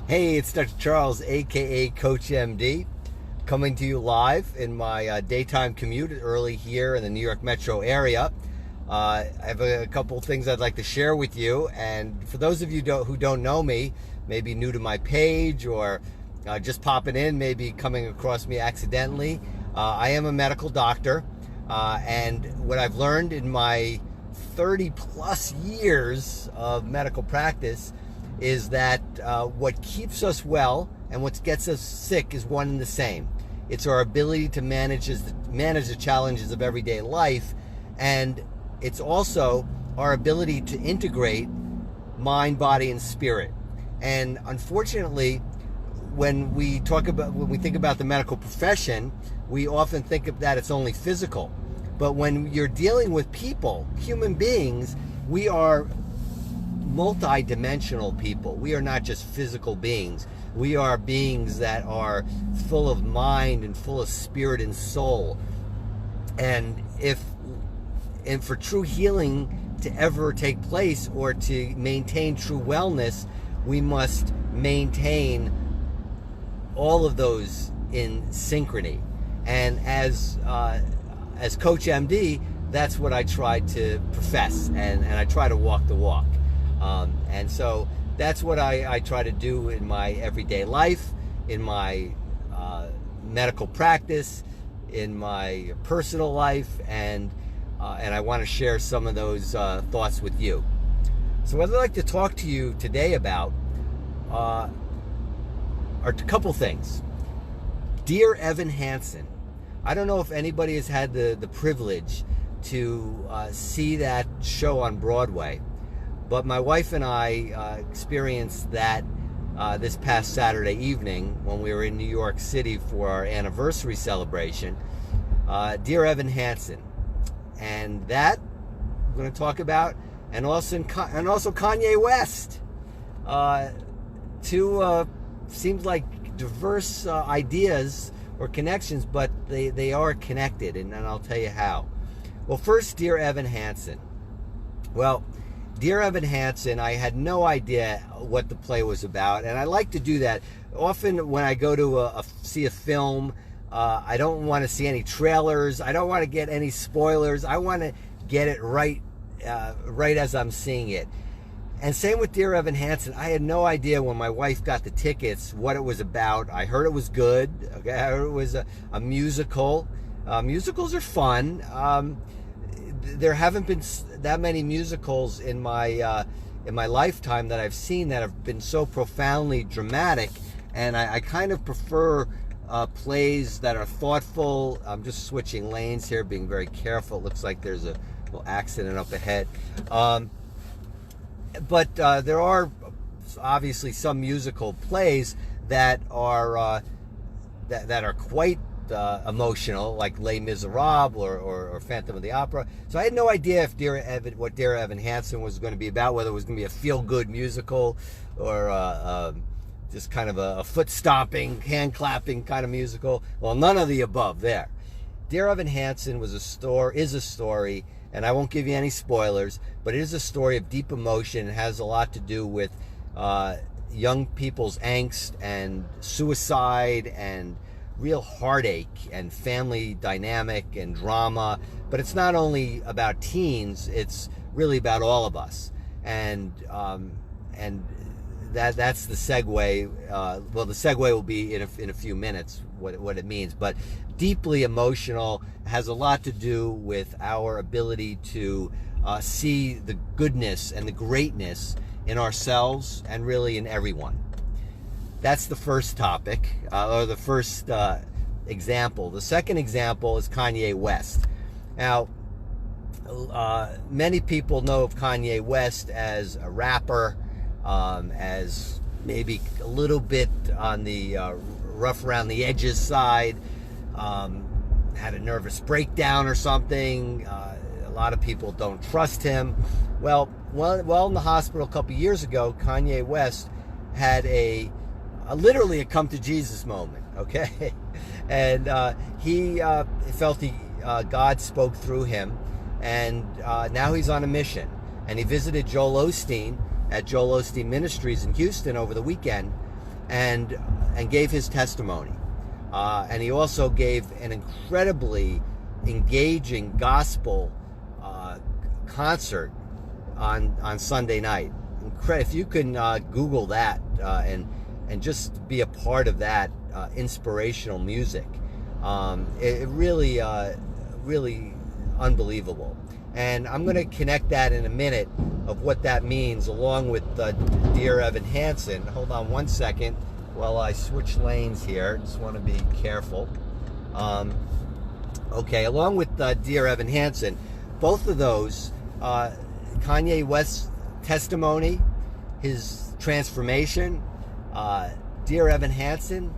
Hey, it's Dr. Charles, aka CoachMD, coming to you live in my daytime commute early here in the New York metro area. I have a couple things I'd like to share with you, and for those of you who don't know me, maybe new to my page or just popping in, maybe coming across me accidentally, I am a medical doctor, and what I've learned in my 30 plus years of medical practice is that what keeps us well and what gets us sick is one and the same. It's our ability to manage the challenges of everyday life, and it's also our ability to integrate mind, body, and spirit. And unfortunately, when we think about the medical profession, we often think of that it's only physical. But when you're dealing with people, human beings, we are multi-dimensional people. We are not just physical beings. We are beings that are full of mind and full of spirit and soul. And for true healing to ever take place or to maintain true wellness, we must maintain all of those in synchrony. And as Coach MD, that's what I try to profess, and I try to walk the walk. And so that's what I try to do in my everyday life, in my medical practice, in my personal life, and I want to share some of those thoughts with you. So what I'd like to talk to you today about are a couple things. Dear Evan Hansen, I don't know if anybody has had the privilege to see that show on Broadway, but my wife and I experienced that this past Saturday evening when we were in New York City for our anniversary celebration. Dear Evan Hansen, and that we're going to talk about, and also Kanye West. Two seems like diverse ideas or connections, but they are connected, and I'll tell you how. Well, first, Dear Evan Hansen. Well, Dear Evan Hansen, I had no idea what the play was about, and I like to do that. Often when I go to see a film, I don't want to see any trailers. I don't want to get any spoilers. I want to get it right as I'm seeing it. And same with Dear Evan Hansen. I had no idea when my wife got the tickets what it was about. I heard it was good. Okay, I heard it was a musical. Musicals are fun. There haven't been that many musicals in my lifetime that I've seen that have been so profoundly dramatic, and I kind of prefer plays that are thoughtful. I'm just switching lanes here, being very careful. It looks like there's a little accident up ahead. But there are obviously some musical plays that are quite emotional, like Les Miserables or Phantom of the Opera. So I had no idea what Dear Evan Hansen was going to be about, whether it was going to be a feel-good musical or just kind of a foot-stomping, hand-clapping kind of musical. Well, none of the above there. Dear Evan Hansen is a story, and I won't give you any spoilers, but it is a story of deep emotion. It has a lot to do with young people's angst and suicide and real heartache and family dynamic and drama. But it's not only about teens, it's really about all of us. And that's the segue. Well, the segue will be in a few minutes, what it means. But deeply emotional, has a lot to do with our ability to see the goodness and the greatness in ourselves and really in everyone. That's the first topic, or the first example. The second example is Kanye West. Now, many people know of Kanye West as a rapper, as maybe a little bit on the rough around the edges side, had a nervous breakdown or something. A lot of people don't trust him. Well, in the hospital a couple years ago, Kanye West had literally a come to Jesus moment, okay? And he felt God spoke through him, and now he's on a mission. And he visited Joel Osteen at Joel Osteen Ministries in Houston over the weekend, and gave his testimony. And he also gave an incredibly engaging gospel concert on Sunday night. If you can Google that and just be a part of that inspirational music, it really really unbelievable. And I'm going to connect that in a minute of what that means, along with Dear Evan Hansen. Hold on one second while I switch lanes here. Just want to be careful. Okay, along with Dear Evan Hansen, both of those, Kanye West's testimony, his transformation, Dear Evan Hansen,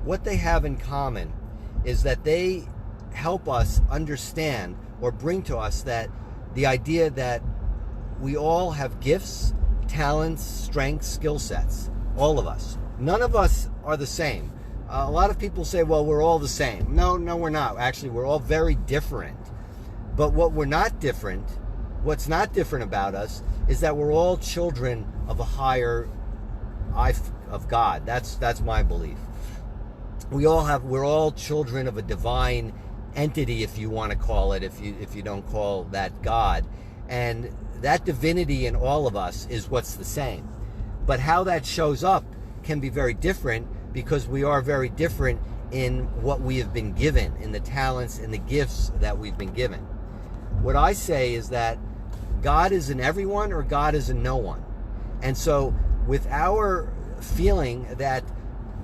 what they have in common is that they help us understand or bring to us that the idea that we all have gifts, talents, strengths, skill sets, all of us. None of us are the same. A lot of people say, well, we're all the same. No, we're not. Actually, we're all very different. But what's not different about us is that we're all children of a higher eye of God. That's my belief. We're all children of a divine entity, if you want to call it, if you don't call that God. And that divinity in all of us is what's the same. But how that shows up can be very different, because we are very different in what we have been given, in the talents and the gifts that we've been given. What I say is that God is in everyone or God is in no one. And so with our feeling that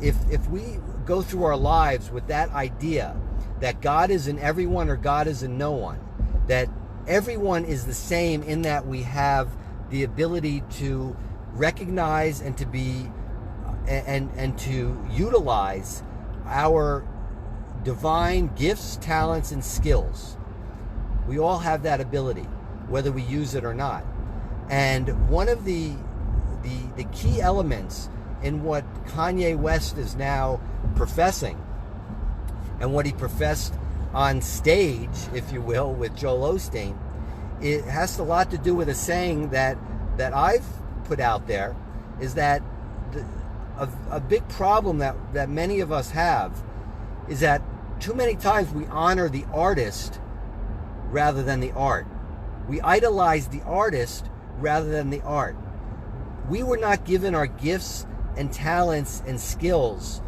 if we go through our lives with that idea that God is in everyone or God is in no one, that everyone is the same in that we have the ability to recognize and to be and to utilize our divine gifts, talents, and skills. We all have that ability, whether we use it or not. And one of the key elements in what Kanye West is now professing, and what he professed on stage, if you will, with Joel Osteen, it has a lot to do with a saying that I've put out there, is that a big problem that many of us have is that too many times we honor the artist rather than the art. We idolize the artist rather than the art. We were not given our gifts and talents and skills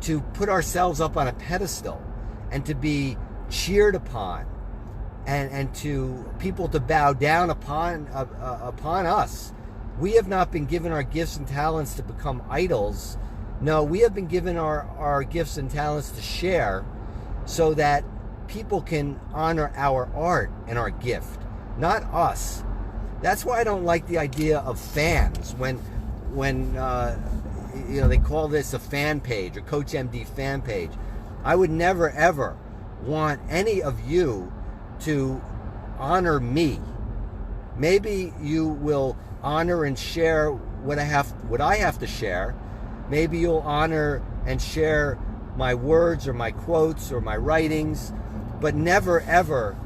to put ourselves up on a pedestal and to be cheered upon and to people to bow down upon us. We have not been given our gifts and talents to become idols. No, we have been given our gifts and talents to share so that people can honor our art and our gift, not us. That's why I don't like the idea of fans when they call this a fan page, a CoachMD fan page. I would never ever want any of you to honor me. Maybe you will honor and share what I have to share. Maybe you'll honor and share my words or my quotes or my writings, but never ever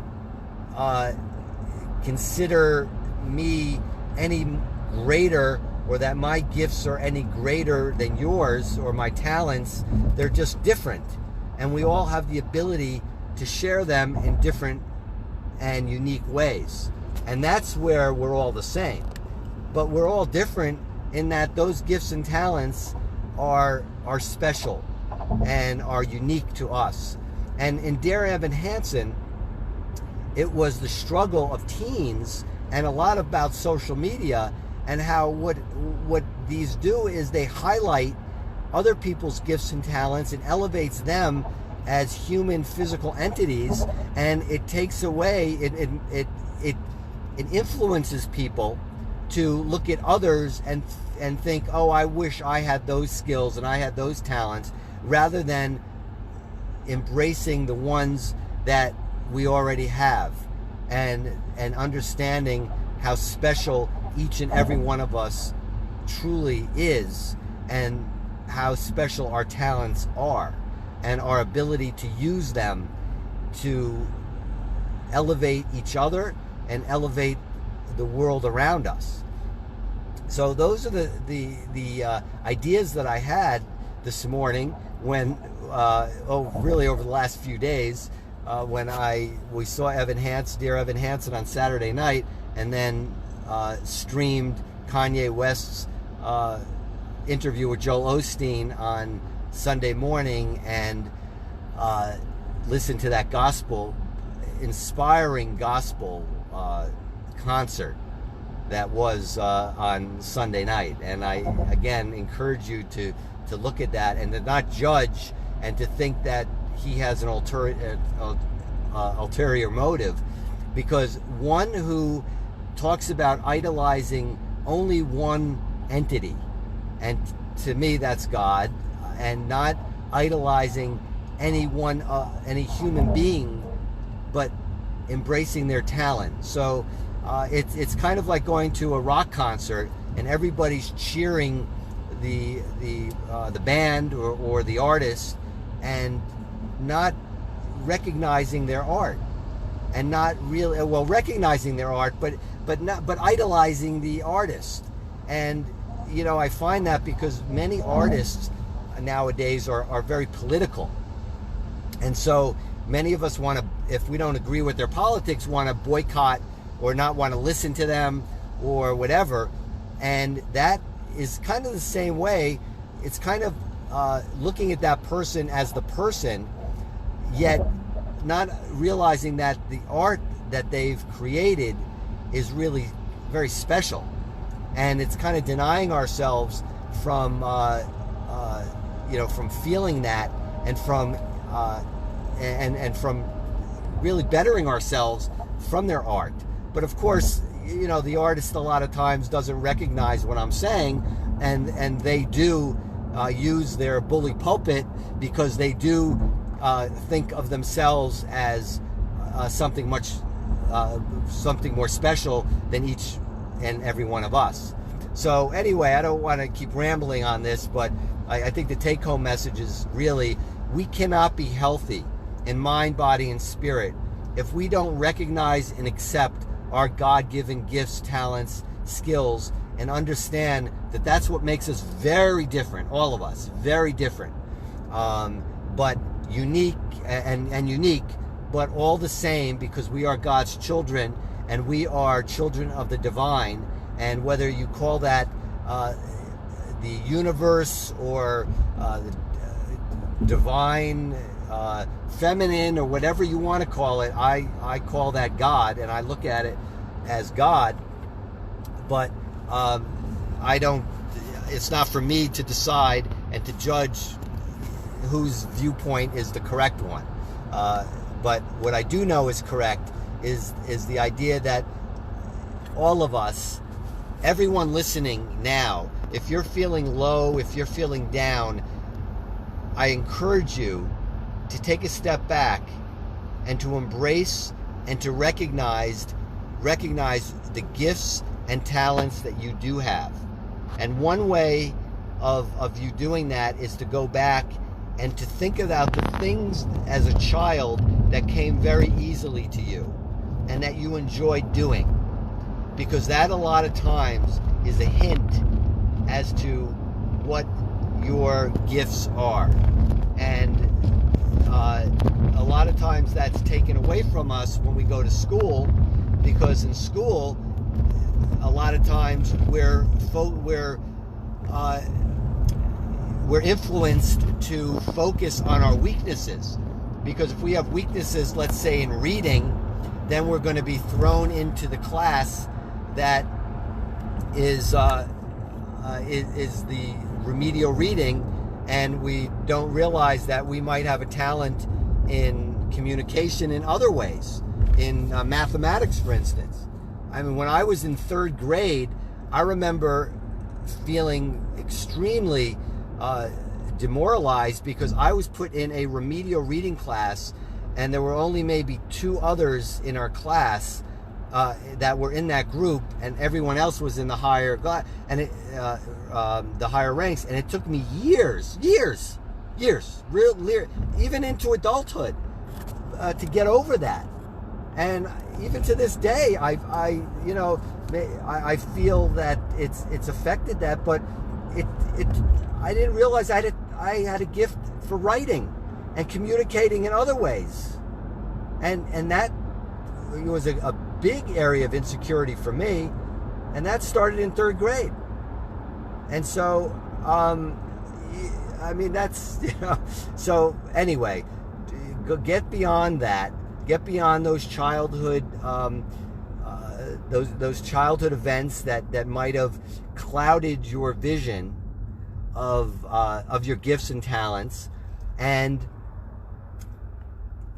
consider me any greater, or that my gifts are any greater than yours, or my talents. They're just different, and we all have the ability to share them in different and unique ways. And that's where we're all the same. But we're all different in that those gifts and talents are special and are unique to us. And in Dear Evan Hansen, it was the struggle of teens and a lot about social media, and how what these do is they highlight other people's gifts and talents and elevates them as human physical entities, and it takes away, it influences people to look at others and think, oh, I wish I had those skills and I had those talents, rather than embracing the ones that we already have, and understanding how special each and every one of us truly is, and how special our talents are, and our ability to use them to elevate each other and elevate the world around us. So those are the ideas that I had this morning when, really over the last few days, when we saw Dear Evan Hansen on Saturday night, and then streamed Kanye West's interview with Joel Osteen on Sunday morning, and listened to that inspiring gospel concert that was on Sunday night. And I again encourage you to look at that and to not judge and to think that he has an ulterior motive, because one who talks about idolizing only one entity, and to me that's God, and not idolizing any human being, but embracing their talent. So it's kind of like going to a rock concert and everybody's cheering the band or the artist, and not recognizing their art, and not really recognizing their art, but idolizing the artist. And I find that because many artists nowadays are very political, and so many of us want to, if we don't agree with their politics, want to boycott or not want to listen to them or whatever. And that is kind of the same way. It's kind of looking at that person as the person, yet not realizing that the art that they've created is really very special. And it's kind of denying ourselves from from feeling that, and from and from really bettering ourselves from their art. But of course, the artist a lot of times doesn't recognize what I'm saying, and they do use their bully pulpit because they do think of themselves as something more special than each and every one of us. So anyway, I don't want to keep rambling on this, but I think the take-home message is really, we cannot be healthy in mind, body, and spirit if we don't recognize and accept our God-given gifts, talents, skills, and understand that that's what makes us very different, all of us, very different, but unique and unique, but all the same, because we are God's children, and we are children of the divine. And whether you call that the universe, or the divine, feminine, or whatever you want to call it, I call that God, and I look at it as God. But it's not for me to decide and to judge whose viewpoint is the correct one. But what I do know is correct is the idea that all of us, everyone listening now, if you're feeling low, if you're feeling down, I encourage you to take a step back and to embrace and to recognize the gifts and talents that you do have. And one way of you doing that is to go back and to think about the things as a child that came very easily to you and that you enjoyed doing. Because that a lot of times is a hint as to what your gifts are. And a lot of times that's taken away from us when we go to school, because in school, a lot of times we're influenced to focus on our weaknesses. Because if we have weaknesses, let's say in reading, then we're going to be thrown into the class that is the remedial reading, and we don't realize that we might have a talent in communication in other ways, in mathematics, for instance. I mean, when I was in third grade, I remember feeling extremely demoralized because I was put in a remedial reading class, and there were only maybe 2 others in our class that were in that group, and everyone else was in the higher the higher ranks. And it took me years, even into adulthood, to get over that. And even to this day, I feel that it's affected that, but I didn't realize I had a gift for writing and communicating in other ways, and that was a big area of insecurity for me, and that started in 3rd grade. And so that's, so anyway, get beyond that. Get beyond those childhood those childhood events that might have clouded your vision of your gifts and talents. And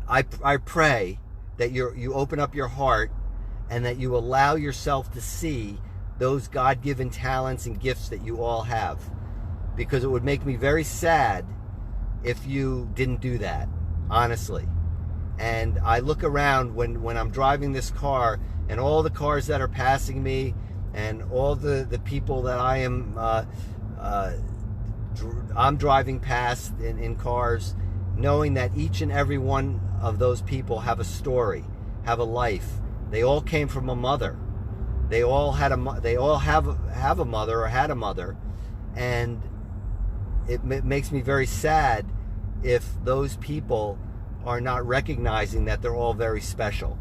I pray that you open up your heart and that you allow yourself to see those God-given talents and gifts that you all have, because it would make me very sad if you didn't do that, honestly. And I look around when I'm driving this car, and all the cars that are passing me, and all the people that I'm driving past in cars, knowing that each and every one of those people have a story, have a life. They all came from a mother. They all have a mother or had a mother, and it makes me very sad if those people are not recognizing that they're all very special.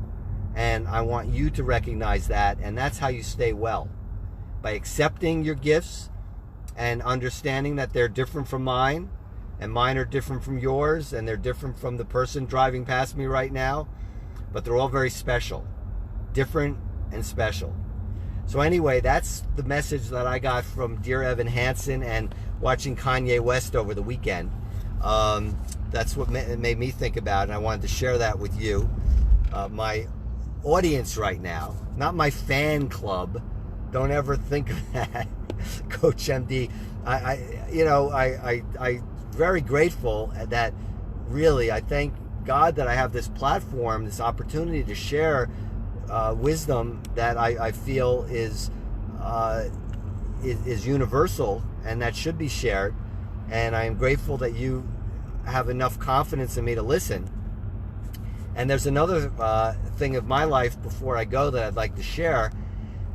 And I want you to recognize that, and that's how you stay well. By accepting your gifts and understanding that they're different from mine, and mine are different from yours, and they're different from the person driving past me right now, but they're all very special. Different and special. So anyway, that's the message that I got from Dear Evan Hansen and watching Kanye West over the weekend. That's what made me think about it, and I wanted to share that with you. My audience right now, not my fan club. Don't ever think of that, CoachMD. I very grateful that, really, I thank God that I have this platform, this opportunity to share wisdom that I feel is universal and that should be shared. And I am grateful that you have enough confidence in me to listen. And there's another thing of my life before I go that I'd like to share.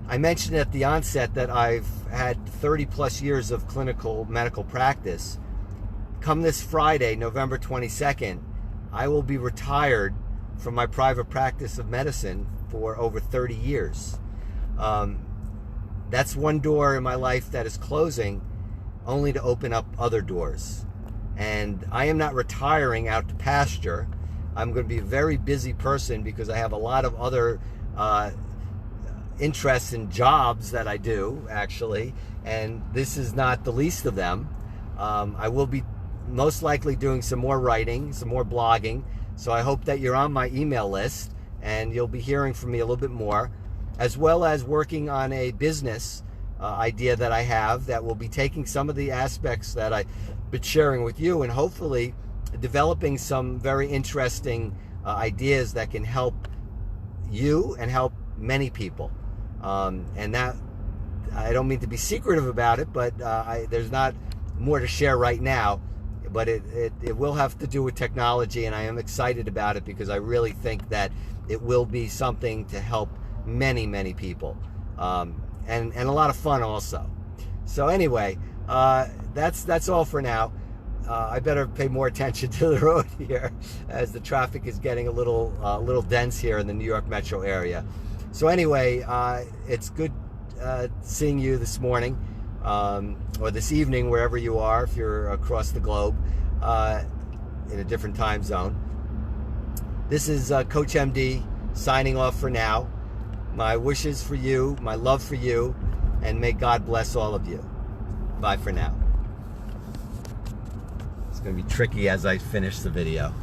I mentioned at the onset that I've had 30 plus years of clinical medical practice. Come this Friday, November 22nd, I will be retired from my private practice of medicine for over 30 years. That's one door in my life that is closing, only to open up other doors. And I am not retiring out to pasture. I'm going to be a very busy person because I have a lot of other interests and jobs that I do, actually, and this is not the least of them. I will be most likely doing some more writing, some more blogging, so I hope that you're on my email list and you'll be hearing from me a little bit more, as well as working on a business idea that I have that will be taking some of the aspects that I've been sharing with you and hopefully developing some very interesting ideas that can help you and help many people. And that, I don't mean to be secretive about it, but there's not more to share right now, but it will have to do with technology, and I am excited about it because I really think that it will be something to help many, many people, and a lot of fun also. So anyway, that's all for now. I better pay more attention to the road here as the traffic is getting a little dense here in the New York metro area. So anyway, it's good seeing you this morning, or this evening, wherever you are, if you're across the globe, in a different time zone. This is CoachMD signing off for now. My wishes for you, my love for you, and may God bless all of you. Bye for now. It's going to be tricky as I finish the video.